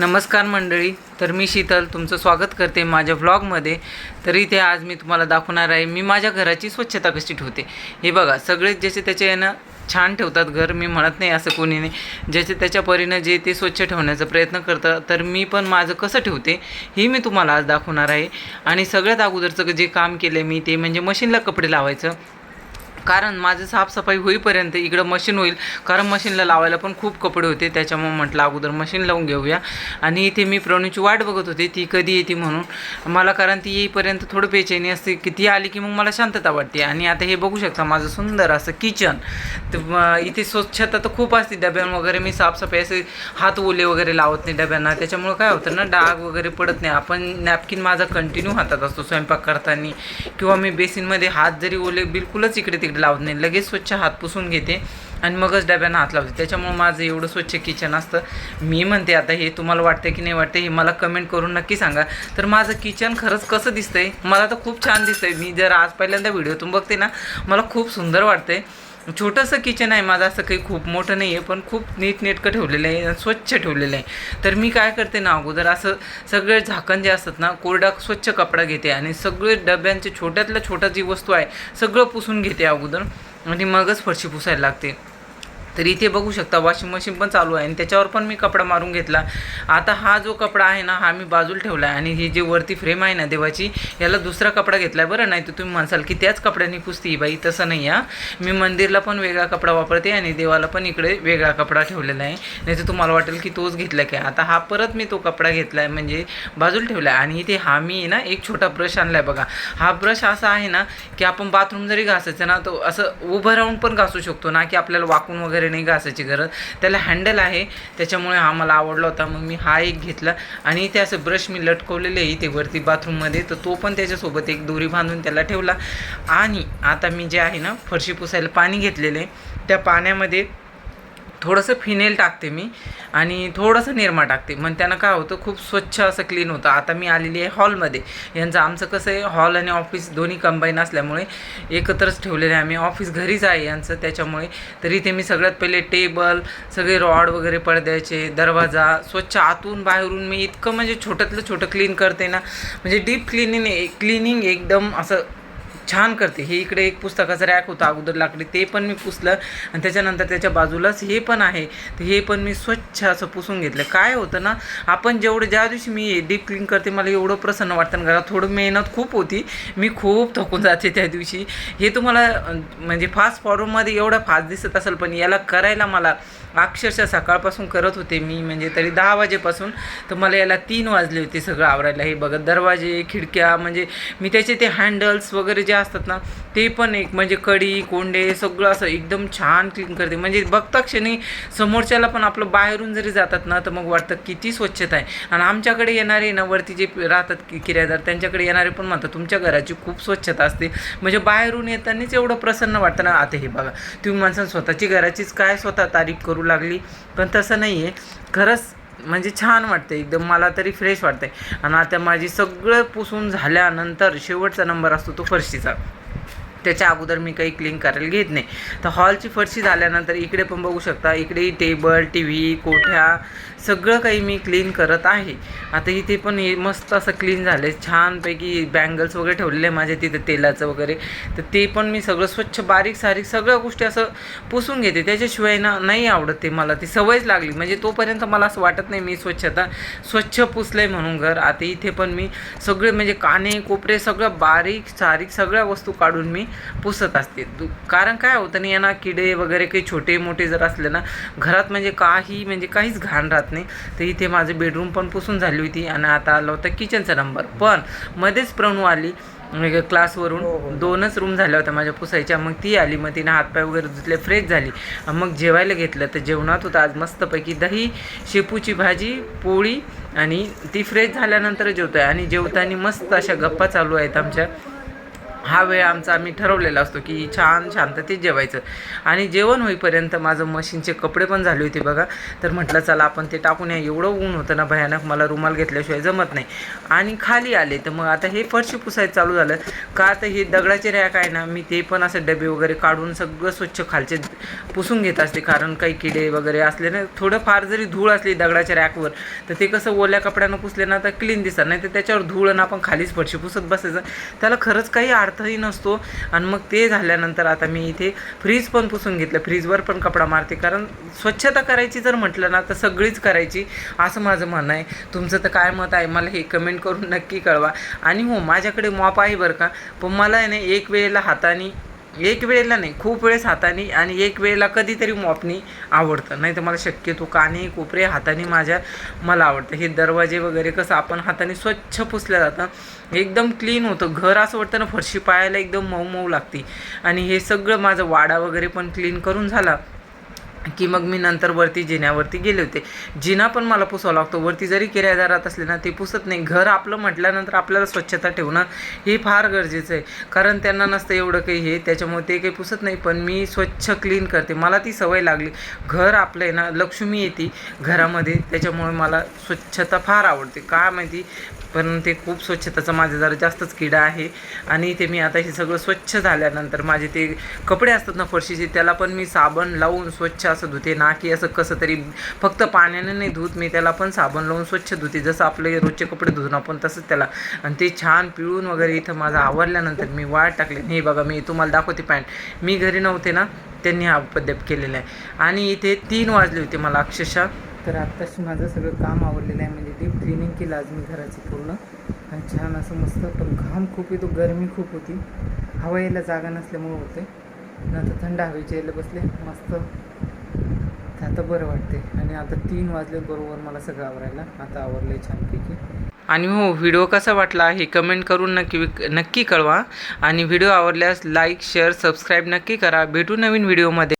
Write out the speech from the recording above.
नमस्कार मंडळी. तर मी शीतल तुमचं स्वागत करते माझ्या व्लॉगमध्ये. तर इथे आज मी तुम्हाला दाखवणार आहे मी माझ्या घराची स्वच्छता कशी ठेवते. हे बघा, सगळेच ज्याचे त्याचे यानं छान ठेवतात घर, मी म्हणत नाही असं कोणी नाही. ज्याचे त्याच्या परीनं जे ते स्वच्छ ठेवण्याचा प्रयत्न करतं. तर मी पण माझं कसं ठेवते हे मी तुम्हाला आज दाखवणार आहे. आणि सगळ्यात अगोदरचं जे काम केलं मी ते म्हणजे मशीनला कपडे लावायचं. कारण माझं साफसफाई होईपर्यंत इकडं मशीन होईल, कारण मशीनला लावायला पण खूप कपडे होते. त्याच्यामुळे म्हटलं अगोदर मशीन लावून घेऊया. आणि इथे मी प्रणूची वाट बघत होते ती कधी येते म्हणून मला, कारण ती येईपर्यंत थोडं बेचैनी असते की ती आली की मग मला शांतता वाटते. आणि आता हे बघू शकता माझं सुंदर असं किचन. तर इथे स्वच्छता तर खूप असते. डब्यां वगैरे मी साफसफाई असे हात ओले वगैरे लावत नाही डब्यांना, त्याच्यामुळे काय होतं ना, डाग वगैरे पडत नाही. आपण नॅपकिन माझा कंटिन्यू हातात असतो स्वयंपाक करताना, किंवा मी बेसिनमध्ये हात जरी ओले बिलकुलच इकडे तिकडे लावत नाही, लगेच स्वच्छ हात पुसून घेते आणि मगच डब्यांना हात लावते. त्याच्यामुळे माझं एवढं स्वच्छ किचन असतं. मी म्हणते आता हे तुम्हाला वाटतं की नाही वाटतं हे मला कमेंट करून नक्की सांगा. तर माझं किचन खरंच कसं दिसतंय, मला तर खूप छान दिसतंय. मी जर आज पहिल्यांदा व्हिडिओतून बघते ना, मला खूप सुंदर वाटतंय. छोटंसं किचन आहे माझं, असं काही खूप मोठं नाही आहे, पण खूप नीटनेटकं ठेवलेलं आहे, स्वच्छ ठेवलेलं आहे. तर मी काय करते ना, अगोदर असं सगळे झाकण जे असतात ना, कोरडा स्वच्छ कपडा घेते आणि सगळे डब्यांचे छोट्यातल्या छोट्या जी वस्तू आहे सगळं पुसून घेते अगोदर, आणि मगच फरशी पुसायला लागते. तर इथे बघू शकता वॉशिंग मशीन पण चालू आहे आणि त्याच्यावर पण मी कपडा मारून घेतला. आता हा जो कपडा आहे ना, हा मी बाजूला ठेवला आहे. आणि ही जी वरती फ्रेम आहे ना देवाची, याला दुसरा कपडा घेतला आहे बरं. नाही तर तुम्ही म्हणसाल की त्याच कपड्याने पुसती बाई, तसं नाही. मी मंदिरला पण वेगळा कपडा वापरते आणि देवाला पण इकडे वेगळा कपडा ठेवलेला आहे. नाही तर तुम्हाला वाटेल की तोच घेतला काय. आता हा परत मी तो कपडा घेतला आहे, म्हणजे बाजूला ठेवला आहे. आणि इथे हा मी ना एक छोटा ब्रश आणला आहे बघा. हा ब्रश असा आहे ना की आपण बाथरूम जरी घासायचं ना, तो असं उभं राहून पण घासू शकतो ना, की आपल्याला वाकून वगैरे नाही घासायची गरज. त्याला हँडल आहे, त्याच्यामुळे हा मला आवडला होता, मग मी हा एक घेतला. आणि इथे असं ब्रश मी लटकवलेले आहे इथे वरती बाथरूममध्ये, तर तो पण त्याच्यासोबत एक दोरी बांधून त्याला ठेवला. आणि आता मी जे आहे ना फरशी पुसायला पाणी घेतलेलं आहे, त्या पाण्यामध्ये थोडंसं फिनेल टाकते मी आणि थोडंसं निरमा टाकते. मग त्यानं काय होतं, खूप स्वच्छ असं क्लीन होतं. आता मी आलेली आहे हॉलमध्ये. यांचं आमचं कसं आहे, हॉल आणि ऑफिस दोन्ही कंबाईन असल्यामुळे एकत्रच ठेवलेलं आहे आम्ही. ऑफिस घरीच आहे यांचं, त्याच्यामुळे. तर इथे मी सगळ्यात पहिले टेबल, सगळे रॉड वगैरे पडद्याचे, दरवाजा स्वच्छ आतून बाहेरून मी इतकं म्हणजे छोट्यातलं छोटं क्लीन करते ना, म्हणजे डीप क्लिनिंग एकदम असं छान करते. हे इकडे एक पुस्तकाचं रॅक होतं अगोदर लाकडी, ते पण मी पुसलं. आणि त्याच्यानंतर त्याच्या बाजूलाच हे पण आहे, तर हे पण मी स्वच्छ असं पुसून घेतलं. काय होतं ना, आपण ज्या दिवशी मी डीप क्लीन करते मला एवढं प्रसन्न वाटतं ना. घरात थोडं मेहनत खूप होती, मी खूप थकून जाते त्या दिवशी. हे तुम्हाला म्हणजे फास्ट फॉरवर्डमध्ये एवढं फास्ट दिसत असेल, पण याला करायला मला अक्षरशः सकाळपासून करत होते मी, म्हणजे तरी 10 वाजेपासून, तर मला याला 3 वाजले होते सगळं आवरायला. हे बघा, दरवाजे, खिडक्या, म्हणजे मी त्याचे ते हँडल्स वगैरे जे असतात ना, ते पण एक म्हणजे कडी, कोंडे सगळं असं एकदम छान क्लीन करते. म्हणजे बघता क्षणी समोरच्याला पण आपलं बाहेरून जरी जातात ना, तर मग वाटतं किती स्वच्छता आहे. आणि आमच्याकडे येणारे ना वरती जे राहतात किरायदार, त्यांच्याकडे येणारे पण म्हणतात तुमच्या घराची खूप स्वच्छता असते. म्हणजे बाहेरून येतानाच एवढं प्रसन्न वाटतं ना. आता हे बघा, तुम्ही माणसं स्वतःची घराचीच काय स्वतः तारीफ करू लागली, पण तसं नाही आहे. खरंच म्हणजे छान वाटतं एकदम, मला तरी फ्रेश वाटतं आहे. आणि आता माझी सगळं पुसून झाल्यानंतर शेवटचा नंबर असतो तो फरशीचा. त्याच्या अगोदर मी काही क्लीन करायला घेत नाही. तर हॉलची फरशी झाल्यानंतर इकडे पण बघू शकता, इकडे टेबल, टी व्ही, कोठ्या सगळं काही मी क्लीन करत आहे. आता इथे पण हे मस्त असं क्लीन झालं आहे छानपैकी. बँगल्स वगैरे ठेवलेले आहे माझ्या तिथे तेलाचं वगैरे, तर ते पण मी सगळं स्वच्छ बारीक सारीक सगळ्या गोष्टी असं पुसून घेते. त्याच्याशिवाय ना नाही आवडत ते, मला ती सवयच लागली. म्हणजे तोपर्यंत मला असं वाटत नाही मी स्वच्छ पुसलं आहे म्हणून घर. आता इथे पण मी सगळे म्हणजे काने कोपरे सगळं बारीक सारीक सगळ्या वस्तू काढून मी पुसत असते. कारण काय होतं नाही ना, किडे वगैरे काही छोटे मोठे जर असले ना घरात, म्हणजे काहीच घाण राहत नाही. तर इथे माझं बेडरूम पण पुसून झाली होती. आणि आता आला होता किचनचा नंबर. पण मध्येच प्रणू आली क्लासवरून. 2च रूम झाल्या होत्या माझ्या पुसायच्या. मग ती आली, मग तिने हातपाय वगैरे धुतले, फ्रेश झाली. मग जेवायला घेतलं. तर जेवणात होतं आज मस्तपैकी दही, शेपूची भाजी, पोळी. आणि ती फ्रेश झाल्यानंतर जेवतो आहे. आणि जेवताना मस्त अशा गप्पा चालू आहेत आमच्या. हा वेळ आमचा आम्ही ठरवलेला असतो की छान शांततेत जेवायचं. आणि जेवण होईपर्यंत माझं मशीनचे कपडे पण झाले होते बघा. तर म्हटलं चला आपण ते टाकून या, एवढं ऊन होतं ना भयानक, मला रुमाल घेतल्याशिवाय जमत नाही. आणि खाली आले तर मग आता हे फरशी पुसायचं चालू झालं. का तर हे दगडाचे रॅक आहे ना, मी ते पण असं डबे वगैरे काढून सगळं स्वच्छ खालचे पुसून घेत असते. कारण काही किडे वगैरे असले ना, थोडंफार जरी धूळ असली दगडाच्या रॅकवर तर ते कसं ओल्या कपड्यानं पुसले ना तर क्लीन दिसतात, नाही तर त्याच्यावर धूळ ना आपण खालीच फरशी पुसत बसायचं, त्याला खरंच काही अर्थही नसतो. आणि मग ते झाल्यानंतर आता मी इथे फ्रीज पण पुसून घेतलं. फ्रीजवर पण कपडा मारते, कारण स्वच्छता करायची जर म्हटलं ना तर सगळीच करायची असं माझं म्हणणं आहे. तुमचं तर काय मत आहे मला हे कमेंट करून नक्की कळवा. आणि हो, माझ्याकडे मॉप आहे बरं का, पण मला आहे ना एक वेळेला हाताने, एक वेळेला नाही खूप वेळेस हाताने आणि एक वेळेला कधीतरी मॉपनी आवडतं. नाही तर मला शक्यतो काने कोपरे हाताने मला आवडतं. हे दरवाजे वगैरे कसं आपण हाताने स्वच्छ पुसल्या जातं, एकदम क्लीन होतं घर. असं वाटतं ना फरशी पायाला एकदम मऊ मऊ लागते. आणि हे सगळं माझं वाडा वगैरे पण क्लीन करून झाला की मग मी नंतर वरती जिन्यावरती गेले होते. जिना पण मला पुसावा लागतो. वरती जरी किरायदारात असले ना ते पुसत नाही. घर आपलं म्हटल्यानंतर आपल्याला स्वच्छता ठेवणं हे फार गरजेचं आहे, कारण त्यांना नसतं एवढं काही हे, त्याच्यामुळे ते काही पुसत नाही. पण मी स्वच्छ क्लीन करते, मला ती सवय लागली. घर आपलं आहे ना, लक्ष्मी येते घरामध्ये, त्याच्यामुळे मला स्वच्छता फार आवडते. का माहिती, पण ते खूप स्वच्छताचा माझा जरा जास्तच किडा आहे. आणि ते मी आता हे सगळं स्वच्छ झाल्यानंतर माझे ते कपडे असतात ना फरशीचे, त्याला पण मी साबण लावून स्वच्छ असं धुते ना, की असं कसं तरी फक्त पाण्याने नाही धुत मी, त्याला पण साबण लावून स्वच्छ धुते, जसं आपले रोजचे कपडे धुवून आपण तसंच त्याला. आणि ते छान पिळून वगैरे इथं माझं आवरल्यानंतर मी वाट टाकले. हे बघा मी तुम्हाला दाखवते पॅन्ट, मी घरी नव्हते ना त्यांनी हा पद्धत केलेला आहे. आणि इथे 3 वाजले होते मला अक्षरशः. तर आत्ताशी माझं सगळं काम आवरलेलं आहे, म्हणजे डीप क्लिनिंग केलं आज मी घराची पूर्ण. आणि छान असं मस्त, पण घाम खूप येतो, गरमी खूप होती, हवा यायला जागा नसल्यामुळे होते. नंतर थंड हवेचे यायला बसले मस्त, आता बरं वाटते. आणि आता 3 वाजले बरोबर मला सगळं आवरायला. आता आवरलं आहे छानपैकी. आणि हो, व्हिडिओ कसा वाटला हे कमेंट करून नक्की कळवा. आणि व्हिडिओ आवडल्यास लाईक शेअर सबस्क्राईब नक्की करा. भेटू नवीन व्हिडिओमध्ये.